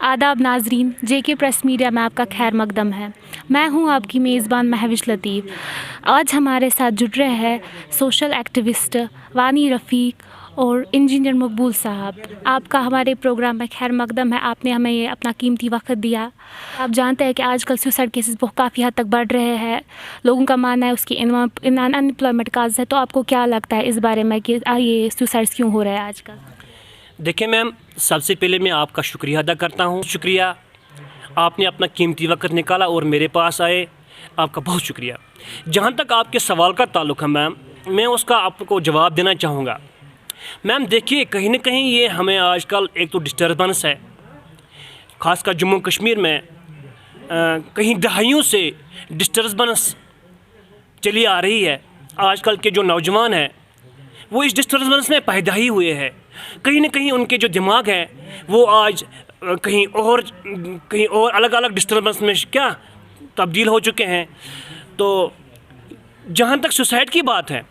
आदाब नाजरीन, JK press media में आपका खैर मकदम है। मैं हूं आपकी मेज़बान महविश लतीफ़। आज हमारे साथ जुड़ रहे हैं सोशल एक्टिविस्ट वानी रफ़ीक और इंजीनियर मकबूल साहब। आपका हमारे प्रोग्राम में खैर मकदम है। आपने हमें ये अपना कीमती वक्त दिया। आप जानते हैं कि आजकल सुसाइड केसेस बहुत काफ़ी हद तक बढ़ रहे हैं। लोगों का मानना है उसकी अनएम्प्लॉयमेंट काज है। तो आपको क्या लगता है इस बारे में कि ये सुसाइड्स क्यों हो रहे हैं आजकल? देखिए मैम, सबसे पहले मैं आपका शुक्रिया अदा करता हूँ। शुक्रिया, आपने अपना कीमती वक्त निकाला और मेरे पास आए, आपका बहुत शुक्रिया। जहाँ तक आपके सवाल का ताल्लुक़ है मैम, मैं उसका आपको जवाब देना चाहूँगा। मैम देखिए, कहीं ना कहीं ये हमें आजकल एक तो डिस्टर्बेंस है, ख़ासकर जम्मू कश्मीर में कहीं दहाइयों से डिस्टर्बेंस चली आ रही है। आजकल के जो नौजवान हैं वो इस डिस्टर्बेंस में पैदा ही हुए हैं। कहीं ना कहीं उनके जो दिमाग हैं वो आज कहीं और अलग अलग डिस्टर्बेंस में क्या तब्दील हो चुके हैं। तो जहाँ तक सुसाइड की बात है,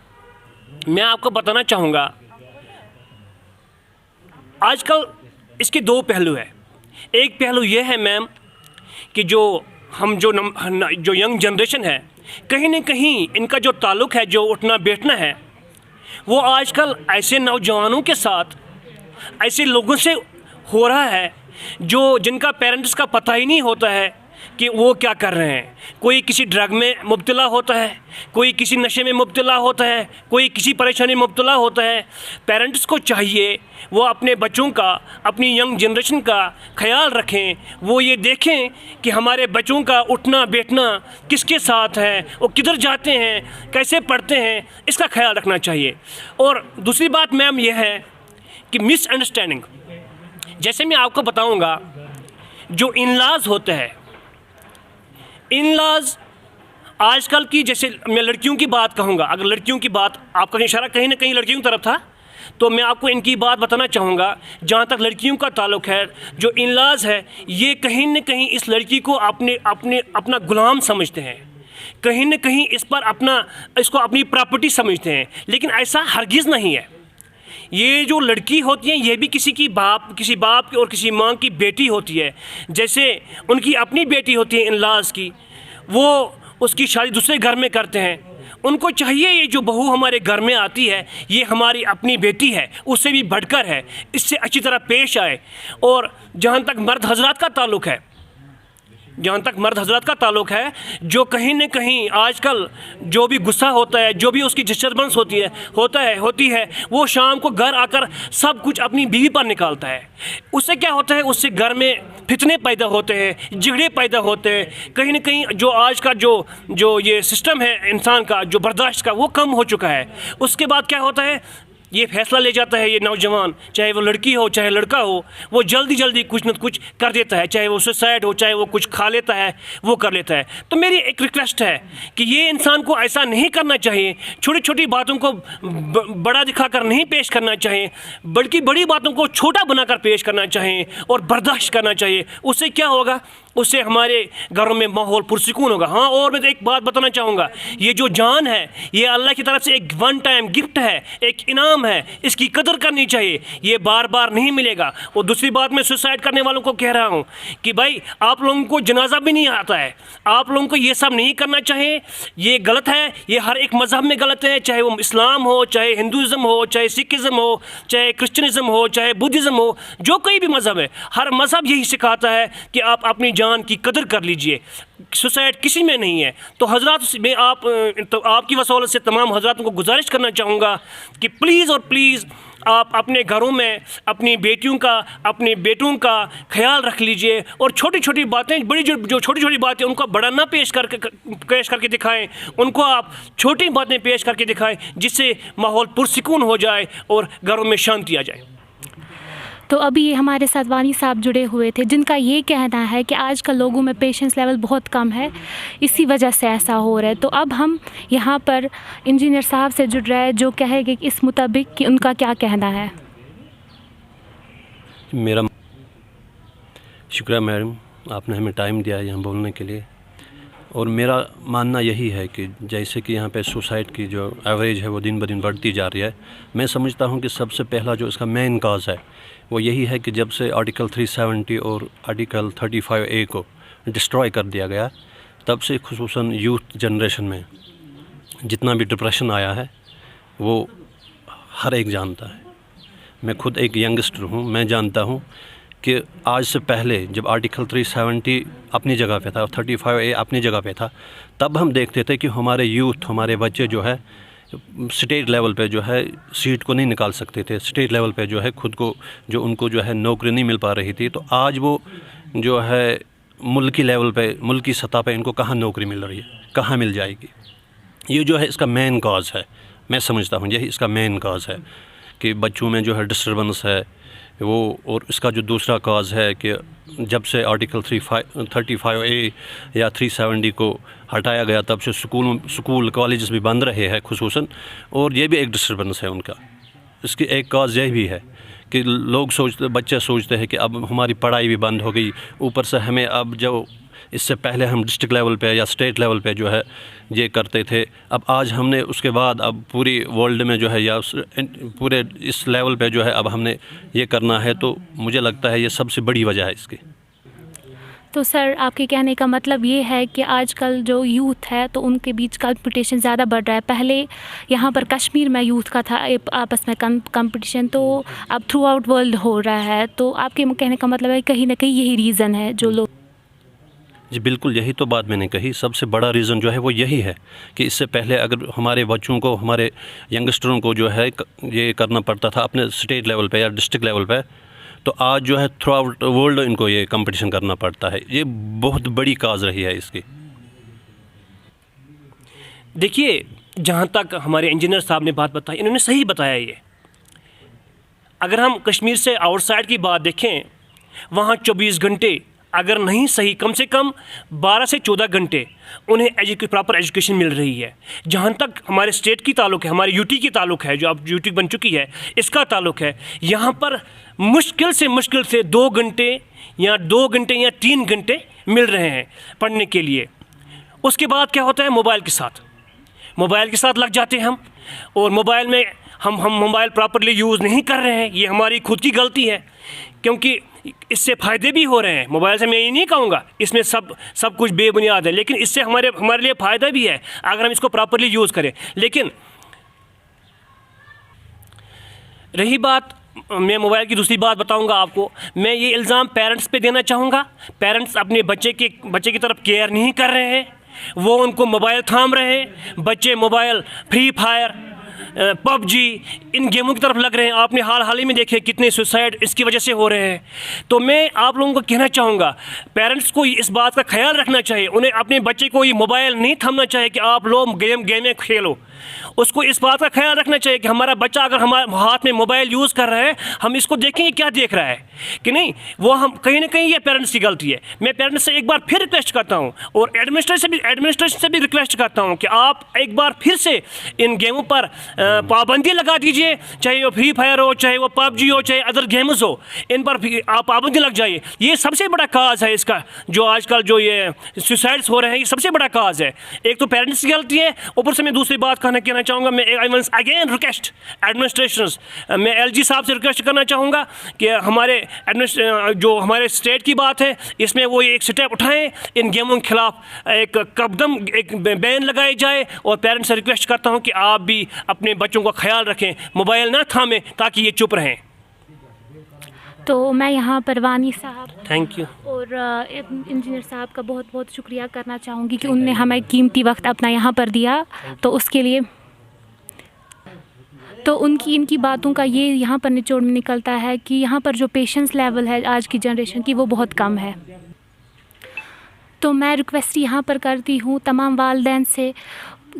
मैं आपको बताना चाहूँगा, आजकल इसके दो पहलू हैं। एक पहलू ये है मैम कि जो यंग जनरेशन है, कहीं ना कहीं इनका जो ताल्लुक़ है, जो उठना बैठना है, वो आजकल ऐसे नौजवानों के साथ, ऐसे लोगों से हो रहा है जिनका पेरेंट्स का पता ही नहीं होता है कि वो क्या कर रहे हैं। कोई किसी ड्रग में मुब्तला होता है, कोई किसी नशे में मुब्तला होता है, कोई किसी परेशानी में मुब्तला होता है। पेरेंट्स को चाहिए वो अपने बच्चों का, अपनी यंग जनरेशन का ख्याल रखें। वो ये देखें कि हमारे बच्चों का उठना बैठना किसके साथ है, वो किधर जाते हैं, कैसे पढ़ते हैं, इसका ख्याल रखना चाहिए। और दूसरी बात मैम ये है कि मिसअंडरस्टैंडिंग, जैसे मैं आपको बताऊंगा, जो इन-लॉज़ होते हैं, इन-लॉज़ आजकल की, जैसे मैं लड़कियों की बात कहूँगा, अगर लड़कियों की बात, आपका इशारा कहीं ना कहीं लड़कियों की तरफ था, तो मैं आपको इनकी बात बताना चाहूँगा। जहाँ तक लड़कियों का ताल्लुक़ है, जो इन-लॉज़ है, ये कहीं ना कहीं इस लड़की को अपना गुलाम समझते हैं, कहीं ना कहीं इसको अपनी प्रॉपर्टी समझते हैं। लेकिन ऐसा हरगिज़ नहीं है। ये जो लड़की होती है, ये भी किसी बाप की और किसी माँ की बेटी होती है। जैसे उनकी अपनी बेटी होती है इन-लॉज़ की, वो उसकी शादी दूसरे घर में करते हैं। उनको चाहिए ये जो बहू हमारे घर में आती है, ये हमारी अपनी बेटी है, उससे भी बढ़कर है, इससे अच्छी तरह पेश आए। और जहाँ तक मर्द हजरात का ताल्लुक़ है, जो कहीं न कहीं आजकल जो भी गुस्सा होता है, जो भी उसकी डिस्टर्बेंस होती है, वो शाम को घर आकर सब कुछ अपनी बीवी पर निकालता है। उससे क्या होता है, उससे घर में फितने पैदा होते हैं, झगड़े पैदा होते हैं। कहीं न कहीं जो आज का जो ये सिस्टम है इंसान का, जो बर्दाश्त का, वो कम हो चुका है। उसके बाद क्या होता है, ये फैसला ले जाता है ये नौजवान, चाहे वो लड़की हो चाहे लड़का हो, वो जल्दी कुछ न कुछ कर देता है। चाहे वो सुसाइड हो, चाहे वो कुछ खा लेता है, वो कर लेता है। तो मेरी एक रिक्वेस्ट है कि ये इंसान को ऐसा नहीं करना चाहिए। छोटी छोटी बातों को बड़ा दिखाकर नहीं पेश करना चाहिए, बल्कि बड़ी बातों को छोटा बनाकर पेश करना चाहिए और बर्दाश्त करना चाहिए। उससे क्या होगा, उससे हमारे घरों में माहौल पुरसुकून होगा। हाँ, और मैं एक बात बताना चाहूँगा, ये जो जान है, ये अल्लाह की तरफ से एक वन टाइम गिफ्ट है, एक इनाम है। इसकी कदर करनी चाहिए, ये बार बार नहीं मिलेगा। और दूसरी बात, मैं सुसाइड करने वालों को कह रहा हूँ कि भाई, आप लोगों को जनाजा भी नहीं आता है, आप लोगों को ये सब नहीं करना चाहिए। ये गलत है, ये हर एक मज़हब में गलत है, चाहे वो इस्लाम हो, चाहे हिंदुज़म हो, चाहे सिखिज़म हो, चाहे क्रिश्चियनिज़म हो, चाहे बुद्धिज़्म हो, जो कोई भी मज़हब है, हर मज़हब यही सिखाता है कि आप अपनी जान की कदर कर लीजिए। सुसाइड किसी में नहीं है। तो हजरात, मैं आपकी वसूलत से तमाम हजरातों को गुजारिश करना चाहूँगा कि प्लीज़ और प्लीज़ आप अपने घरों में अपनी बेटियों का, अपने बेटों का ख्याल रख लीजिए। और छोटी छोटी बातें, जो छोटी छोटी बातें, उनको बड़ा ना पेश करके दिखाएं, उनको आप छोटी बातें पेश करके दिखाएं, जिससे माहौल पुरसुकून हो जाए और घरों में शांति आ जाए। तो अभी ये हमारे साथ वानी साहब जुड़े हुए थे, जिनका ये कहना है कि आजकल लोगों में पेशेंस लेवल बहुत कम है, इसी वजह से ऐसा हो रहा है। तो अब हम यहाँ पर इंजीनियर साहब से जुड़ रहे हैं, जो कहेंगे कि इस मुताबिक कि उनका क्या कहना है। मेरा शुक्रिया मैडम, आपने हमें टाइम दिया है यहाँ बोलने के लिए। और मेरा मानना यही है कि जैसे कि यहाँ पे सुसाइड की जो एवरेज है वो दिन ब दिन बढ़ती जा रही है। मैं समझता हूँ कि सबसे पहला जो इसका मेन काज है وہ یہی ہے کہ جب سے آرٹیکل 370 اور آرٹیکل 35A کو ڈسٹروائے کر دیا گیا، تب سے خصوصاً یوتھ جنریشن میں جتنا بھی ڈپریشن آیا ہے وہ ہر ایک جانتا ہے۔ میں خود ایک ینگسٹر ہوں، میں جانتا ہوں کہ آج سے پہلے جب آرٹیکل 370 اپنی جگہ پہ تھا اور 35A اپنی جگہ پہ تھا، تب ہم دیکھتے تھے کہ ہمارے یوتھ، ہمارے بچے جو ہے اسٹیٹ لیول پہ جو ہے سیٹ کو نہیں نکال سکتے تھے، اسٹیٹ لیول پہ جو ہے خود کو جو ان کو جو ہے نوکری نہیں مل پا رہی تھی، تو آج وہ جو ہے ملکی لیول پہ، ملکی سطح پہ ان کو کہاں نوکری مل رہی ہے، کہاں مل جائے گی۔ یہ جو ہے اس کا مین کاز ہے، میں سمجھتا ہوں یہی اس کا مین کاز ہے کہ بچوں میں جو ہے ڈسٹربنس ہے وہ، اور اس کا جو دوسرا کاز ہے کہ جب سے آرٹیکل 35A یا 370 کو ہٹایا گیا تب سے سکول کالجز بھی بند رہے ہیں خصوصاً، اور یہ بھی ایک ڈسٹربنس ہے ان کا۔ اس کی ایک کاز یہ بھی ہے کہ لوگ بچے سوچتے ہیں کہ اب ہماری پڑھائی بھی بند ہو گئی، اوپر سے ہمیں اب جو اس سے پہلے ہم ڈسٹرکٹ لیول پہ یا اسٹیٹ لیول پہ جو ہے یہ کرتے تھے، اب آج ہم نے اس کے بعد اب پوری ورلڈ میں جو ہے یا پورے اس لیول پہ جو ہے اب ہم نے یہ کرنا ہے، تو مجھے لگتا ہے یہ سب سے بڑی وجہ ہے اس کی۔ تو سر آپ کے کہنے کا مطلب یہ ہے کہ آج کل جو یوتھ ہے تو ان کے بیچ کمپٹیشن زیادہ بڑھ رہا ہے۔ پہلے یہاں پر کشمیر میں یوتھ کا تھا آپس میں کمپٹیشن، تو اب تھرو آؤٹ ورلڈ ہو رہا ہے، تو آپ کے کہنے کا مطلب ہے کہیں نہ کہیں یہی ریزن ہے جو لوگ۔ جی بالکل، یہی تو بات میں نے کہی، سب سے بڑا ریزن جو ہے وہ یہی ہے کہ اس سے پہلے اگر ہمارے بچوں کو، ہمارے ینگسٹروں کو جو ہے یہ کرنا پڑتا تھا اپنے اسٹیٹ لیول پہ یا ڈسٹرکٹ لیول پہ، تو آج جو ہے تھرو آؤٹ ورلڈ ان کو یہ کمپٹیشن کرنا پڑتا ہے۔ یہ بہت بڑی کاز رہی ہے اس کی۔ دیکھیے، جہاں تک ہمارے انجینئر صاحب نے بات بتائی، انہوں نے صحیح بتایا۔ یہ اگر ہم کشمیر سے آؤٹ سائڈ کی بات دیکھیں، وہاں 24 گھنٹے اگر نہیں صحیح کم سے کم 12 سے 14 گھنٹے انہیں پراپر ایجوکیشن مل رہی ہے۔ جہاں تک ہمارے اسٹیٹ کی تعلق ہے، ہمارے یوٹی کی تعلق ہے، جو اب یوٹی بن چکی ہے، اس کا تعلق ہے، یہاں پر مشکل سے 2 گھنٹے یا 3 گھنٹے مل رہے ہیں پڑھنے کے لیے۔ اس کے بعد کیا ہوتا ہے، موبائل کے ساتھ لگ جاتے ہیں ہم، اور موبائل میں ہم موبائل پراپرلی یوز نہیں کر رہے ہیں۔ یہ ہماری خود کی غلطی ہے، کیونکہ اس سے فائدے بھی ہو رہے ہیں۔ موبائل سے میں یہ نہیں کہوں گا اس میں سب کچھ بے بنیاد ہے، لیکن اس سے ہمارے لیے فائدہ بھی ہے اگر ہم اس کو پراپرلی یوز کریں۔ لیکن رہی بات، میں موبائل کی دوسری بات بتاؤں گا آپ کو، میں یہ الزام پیرنٹس پہ دینا چاہوں گا۔ پیرنٹس اپنے بچے کی طرف کیئر نہیں کر رہے ہیں، وہ ان کو موبائل تھام رہے ہیں۔ بچے موبائل، فری فائر، پب جی، ان گیموں کی طرف لگ رہے ہیں۔ آپ نے حال ہی میں دیکھے کتنے سوسائڈ اس کی وجہ سے ہو رہے ہیں۔ تو میں آپ لوگوں کو کہنا چاہوں گا، پیرنٹس کو اس بات کا خیال رکھنا چاہیے، انہیں اپنے بچے کو یہ موبائل نہیں تھامنا چاہیے کہ آپ لوگ گیمیں کھیلو۔ اس کو اس بات کا خیال رکھنا چاہیے کہ ہمارا بچہ اگر ہمارے ہاتھ میں موبائل یوز کر رہا ہے، ہم اس کو دیکھیں گے کیا دیکھ رہا ہے کہ نہیں۔ وہ ہم کہیں نہ کہیں یہ پیرنٹس کی غلطی ہے۔ میں پیرنٹس سے ایک بار پھر ریکویسٹ کرتا ہوں، اور ایڈمنسٹریشن سے بھی ریکویسٹ کرتا ہوں کہ آپ ایک بار پھر سے ان گیموں پر پابندی لگا دیجئے، چاہے وہ فری فائر ہو، چاہے وہ پب جی ہو، چاہے ادر گیمز ہو، ان پر آپ پابندی لگ جائیے۔ یہ سب سے بڑا کاز ہے اس کا، جو آج کل جو یہ سوسائڈس ہو رہے ہیں، یہ سب سے بڑا کاز ہے۔ ایک تو پیرنٹس کی غلطی ہے، اوپر سے میں دوسری بات کہنا چاہوں گا، میں اگین ریکویسٹ ایڈمنسٹریشنز، میں ایل جی صاحب سے ریکویسٹ کرنا چاہوں گا کہ جو ہمارے اسٹیٹ کی بات ہے، اس میں وہ ایک سٹیپ اٹھائیں، ان گیموں کے خلاف ایک بین لگائی جائے، اور پیرنٹس سے ریکویسٹ کرتا ہوں کہ آپ بھی اپنے بچوں کا خیال رکھیں، موبائل نہ تھامیں تاکہ یہ چپ رہیں۔ تو میں یہاں پر وانی صاحب تھینک یو اور انجینئر صاحب کا بہت بہت شکریہ کرنا چاہوں گی کہ انہوں نے ہمیں قیمتی وقت اپنا یہاں پر دیا، تو اس کے لیے تو ان کی باتوں کا یہ یہاں پر نچوڑ میں نکلتا ہے کہ یہاں پر جو پیشنس لیول ہے آج کی جنریشن کی، وہ بہت کم ہے۔ تو میں ریکویسٹ یہاں پر کرتی ہوں تمام والدین سے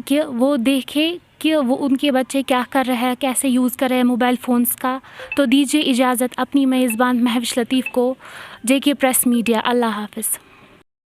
کہ وہ دیکھیں کہ وہ ان کے بچے کیا کر رہے ہیں، کیسے یوز کر رہے ہیں موبائل فونز کا۔ تو دیجیے اجازت اپنی میزبان مہوش لطیف کو، JK پریس میڈیا۔ اللہ حافظ۔